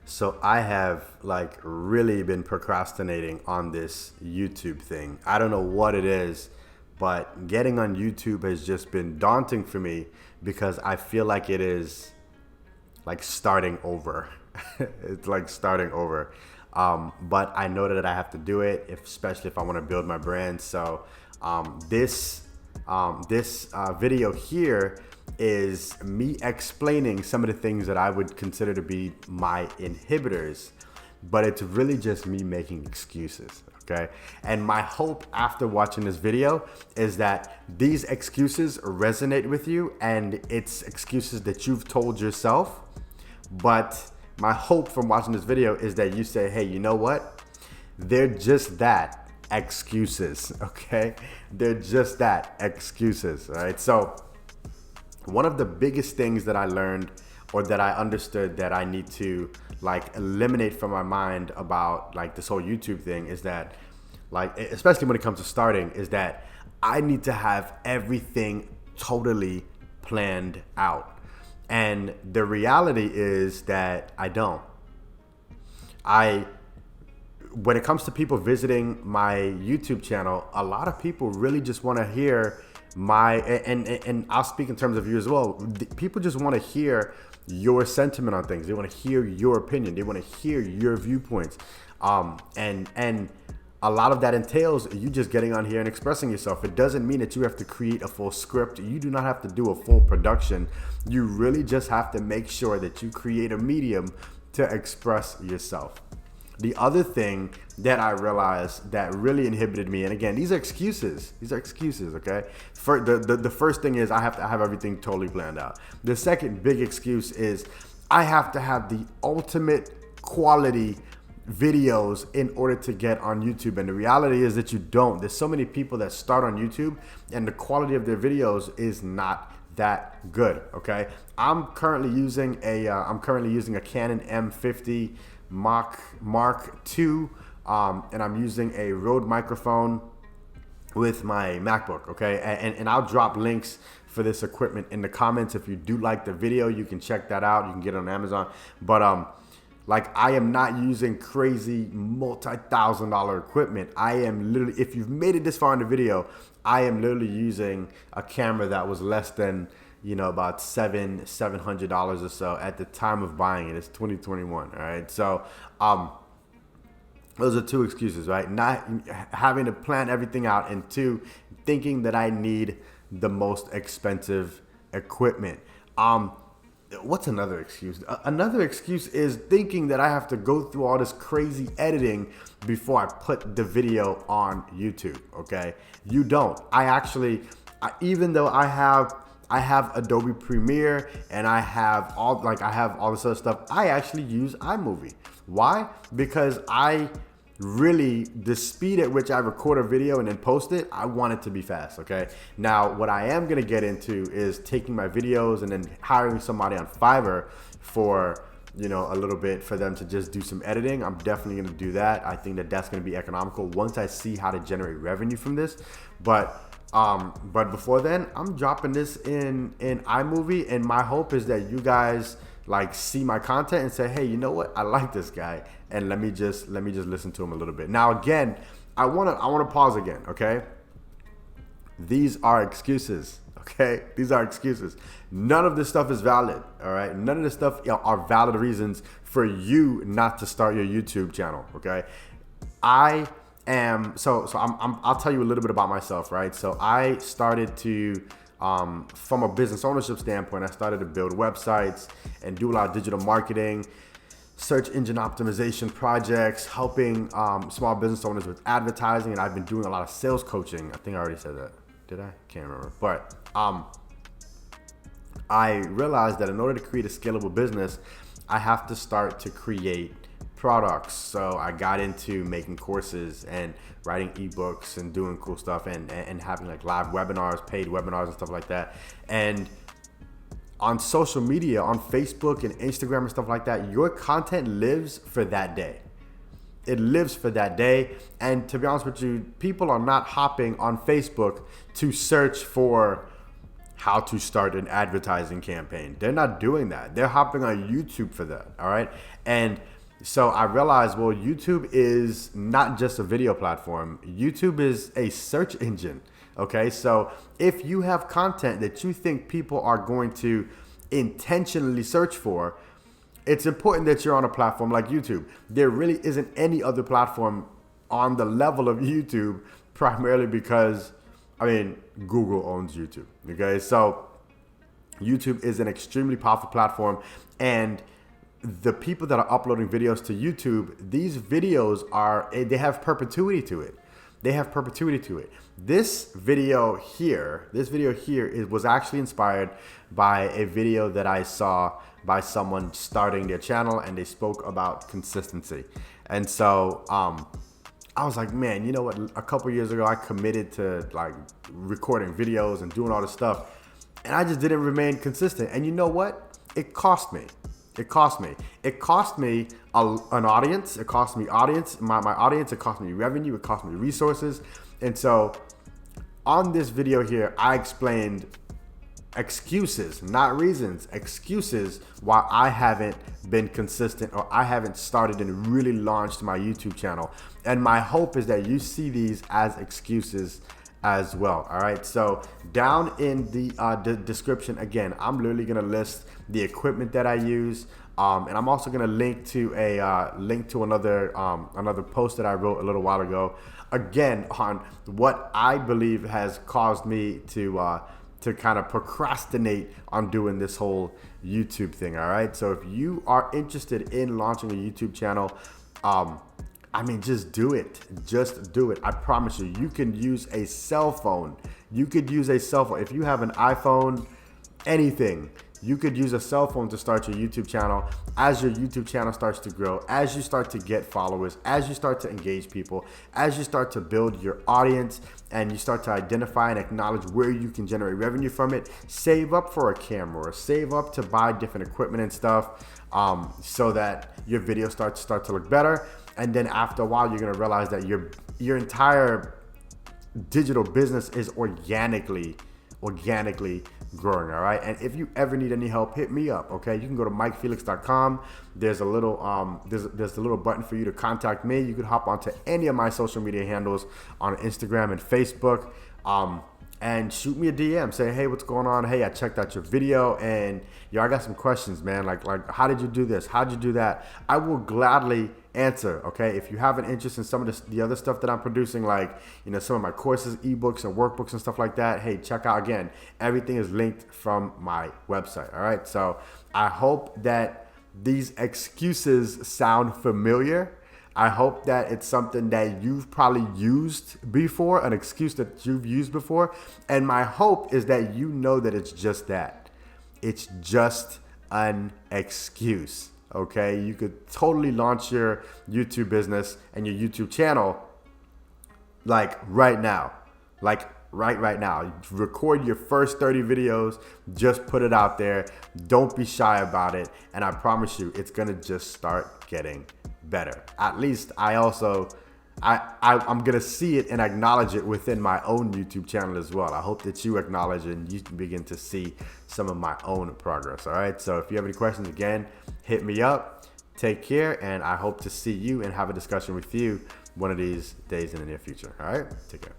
So I have like really been procrastinating on this YouTube thing. I don't know what it is, but getting on YouTube has just been daunting for me because I feel like it is like starting over. It's like starting over. But I know that I have to do it, especially if I want to build my brand. So this video here is me explaining some of the things that I would consider to be my inhibitors, but it's really just me making excuses. Okay. And my hope after watching this video is that these excuses resonate with you and it's excuses that you've told yourself. But my hope from watching this video is that you say, hey, you know what? They're just that, excuses, okay? They're just that, excuses, all right? So one of the biggest things that I learned or that I understood that I need to like eliminate from my mind about like this whole YouTube thing is that, like, especially when it comes to starting, is that I need to have everything totally planned out. And the reality is that I don't. When it comes to people visiting my YouTube channel, a lot of people really just want to hear and I'll speak in terms of you as well. People just want to hear your sentiment on things. They want to hear your opinion. They want to hear your viewpoints. And a lot of that entails you just getting on here and expressing yourself. It doesn't mean that you have to create a full script. You do not have to do a full production. You really just have to make sure that you create a medium to express yourself. The other thing that I realized that really inhibited me, and again, these are excuses. These are excuses, okay? The first thing is I have to have everything totally planned out. The second big excuse is I have to have the ultimate quality videos in order to get on YouTube. And the reality is that you don't. There's so many people that start on YouTube and the quality of their videos is not that good, okay? I'm currently using a Canon M50 Mark II, and I'm using a Rode microphone with my MacBook, okay? And I'll drop links for this equipment in the comments. If you do like the video, you can check that out. You can get it on Amazon. But like, I am not using crazy multi-$1,000 equipment. I am literally, if you've made it this far in the video, I am literally using a camera that was less than, about $700 or so at the time of buying it. It's 2021, all right? So those are two excuses, right? Not having to plan everything out, and two, thinking that I need the most expensive equipment. What's another excuse? Another excuse is thinking that I have to go through all this crazy editing before I put the video on YouTube, okay? You don't. Even though I have Adobe Premiere and I have all this other stuff, I actually use iMovie. Why? Because the speed at which I record a video and then post it, I want it to be fast, okay? Now, what I am gonna get into is taking my videos and then hiring somebody on Fiverr for, a little bit for them to just do some editing. I'm definitely gonna do that. I think that that's gonna be economical once I see how to generate revenue from this. But before then, I'm dropping this in iMovie, and my hope is that you guys like see my content and say, hey, you know what? I like this guy, and let me just listen to him a little bit. Now, again, I wanna pause again, okay? These are excuses, okay? These are excuses. None of this stuff is valid, all right? None of this stuff are valid reasons for you not to start your YouTube channel, okay? I'll tell you a little bit about myself, right? So I started to, from a business ownership standpoint, I started to build websites and do a lot of digital marketing, search engine optimization projects, helping small business owners with advertising, and I've been doing a lot of sales coaching. I think I already said that. Did I? Can't remember. But I realized that in order to create a scalable business, I have to start to create products. So I got into making courses and writing ebooks and doing cool stuff and having like live webinars, paid webinars and stuff like that. And on social media, on Facebook and Instagram and stuff like that, your content lives for that day. It lives for that day. And to be honest with you, people are not hopping on Facebook to search for how to start an advertising campaign. They're not doing that. They're hopping on YouTube for that, all right? And So I realized, well, YouTube is not just a video platform. YouTube is a search engine. Okay, so if you have content that you think people are going to intentionally search for, it's important that you're on a platform like YouTube. There really isn't any other platform on the level of YouTube, primarily because, I mean, Google owns YouTube. Okay, so YouTube is an extremely powerful platform, and the people that are uploading videos to YouTube, these videos they have perpetuity to it. They have perpetuity to it. This video here was actually inspired by a video that I saw by someone starting their channel, and they spoke about consistency. And so I was like, man, you know what? A couple years ago, I committed to like recording videos and doing all this stuff, and I just didn't remain consistent. And you know what? It cost me. It cost me. It cost me an audience. It cost me audience, my audience. It cost me revenue. It cost me resources. And so on this video here, I explained excuses, not reasons, excuses why I haven't been consistent or I haven't started and really launched my YouTube channel. And my hope is that you see these as excuses as well. All right, so down in the description, again, I'm literally gonna list the equipment that I use, and I'm also gonna link to another post that I wrote a little while ago, again, on what I believe has caused me to kind of procrastinate on doing this whole YouTube thing. All right, so if you are interested in launching a YouTube channel, I mean, just do it. Just do it. I promise you, you can use a cell phone. You could use a cell phone. If you have an iPhone, anything, you could use a cell phone to start your YouTube channel. As your YouTube channel starts to grow, as you start to get followers, as you start to engage people, as you start to build your audience, and you start to identify and acknowledge where you can generate revenue from it, save up for a camera, or save up to buy different equipment and stuff, so that your videos start to look better. And then after a while, you're gonna realize that your entire digital business is organically growing. All right, and if you ever need any help, hit me up. Okay, you can go to MikeFelix.com. There's a little there's a little button for you to contact me. You could hop onto any of my social media handles on Instagram and Facebook, and shoot me a DM. Say, hey, what's going on? Hey, I checked out your video, and I got some questions, man. Like how did you do this? How did you do that? I will gladly answer. Okay, if you have an interest in some of the other stuff that I'm producing, like some of my courses, ebooks and workbooks and stuff like that, hey, check out. Again, everything is linked from my website. All right, so I hope that these excuses sound familiar. I hope that it's something that you've probably used before, an excuse that you've used before, and my hope is that you know that it's just that. It's just an excuse. Okay, you could totally launch your YouTube business and your YouTube channel like right now. Like right now. Record your first 30 videos, just put it out there. Don't be shy about it. And I promise you, it's gonna just start getting better. At least I'm gonna see it and acknowledge it within my own YouTube channel as well. I hope that you acknowledge it and you can begin to see some of my own progress. All right, so if you have any questions, again, hit me up. Take care, and I hope to see you and have a discussion with you one of these days in the near future. All right, take care.